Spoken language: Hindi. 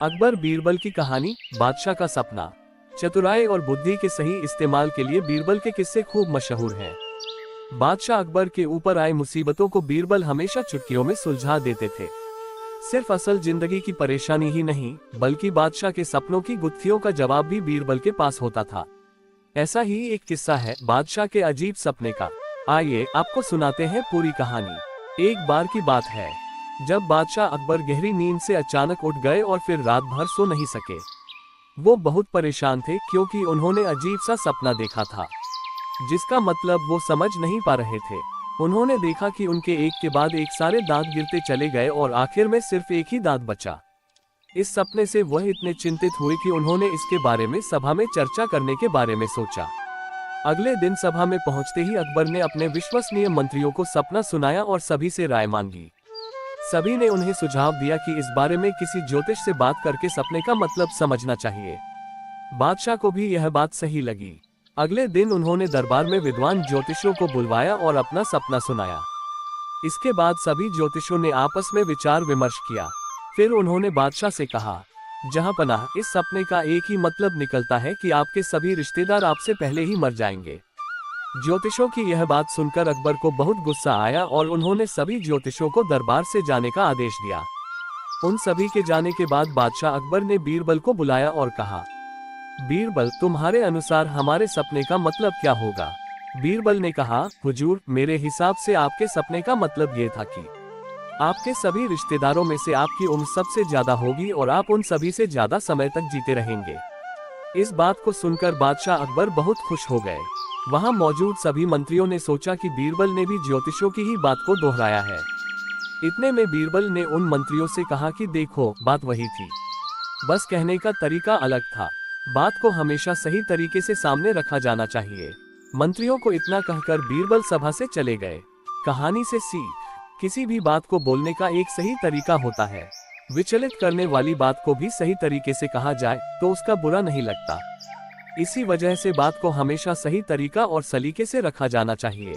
अकबर बीरबल की कहानी। बादशाह का सपना। चतुराई और बुद्धि के सही इस्तेमाल के लिए बीरबल के किस्से खूब मशहूर हैं। बादशाह अकबर के ऊपर आए मुसीबतों को बीरबल हमेशा चुटकियों में सुलझा देते थे। सिर्फ असल जिंदगी की परेशानी ही नहीं, बल्कि बादशाह के सपनों की गुत्थियों का जवाब भी बीरबल के पास होता था। ऐसा ही एक किस्सा है बादशाह के अजीब सपने का। आइए आपको सुनाते हैं पूरी कहानी। एक बार की बात है जब बादशाह अकबर गहरी नींद से अचानक उठ गए और फिर रात भर सो नहीं सके। वो बहुत परेशान थे क्योंकि उन्होंने अजीब सा सपना देखा था, जिसका मतलब वो समझ नहीं पा रहे थे। उन्होंने देखा कि उनके एक के बाद एक सारे दांत गिरते चले गए और आखिर में सिर्फ एक ही दांत बचा। इस सपने से वह इतने चिंतित हुए कि उन्होंने इसके बारे में सभा में चर्चा करने के बारे में सोचा। अगले दिन सभा में पहुंचते ही अकबर ने अपने विश्वसनीय मंत्रियों को सपना सुनाया और सभी से राय मांगी। सभी ने उन्हें सुझाव दिया कि इस बारे में किसी ज्योतिष से बात करके सपने का मतलब समझना चाहिए। बादशाह को भी यह बात सही लगी। अगले दिन उन्होंने दरबार में विद्वान ज्योतिषियों को बुलवाया और अपना सपना सुनाया। इसके बाद सभी ज्योतिषियों ने आपस में विचार विमर्श किया। फिर उन्होंने बादशाह से कहा, जहांपनाह, इस सपने का एक ही मतलब निकलता है कि आपके सभी रिश्तेदार आपसे पहले ही मर जाएंगे। ज्योतिषों की यह बात सुनकर अकबर को बहुत गुस्सा आया और उन्होंने सभी ज्योतिषों को दरबार से जाने का आदेश दिया। उन सभी के जाने के बाद बादशाह अकबर ने बीरबल को बुलाया और कहा, बीरबल, तुम्हारे अनुसार हमारे सपने का मतलब क्या होगा? बीरबल ने कहा, हुजूर, मेरे हिसाब से आपके सपने का मतलब ये था कि आपके सभी रिश्तेदारों में से आपकी उम्र सबसे ज्यादा होगी और आप उन सभी से ज्यादा समय तक जीते रहेंगे। इस बात को सुनकर बादशाह अकबर बहुत खुश हो गए। वहां मौजूद सभी मंत्रियों ने सोचा कि बीरबल ने भी ज्योतिषों की ही बात को दोहराया है। इतने में बीरबल ने उन मंत्रियों से कहा कि देखो, बात वही थी, बस कहने का तरीका अलग था। बात को हमेशा सही तरीके से सामने रखा जाना चाहिए। मंत्रियों को इतना कहकर बीरबल सभा से चले गए। कहानी से सीख, किसी भी बात को बोलने का एक सही तरीका होता है। विचलित करने वाली बात को भी सही तरीके से कहा जाए तो उसका बुरा नहीं लगता। इसी वजह से बात को हमेशा सही तरीका और सलीके से रखा जाना चाहिए।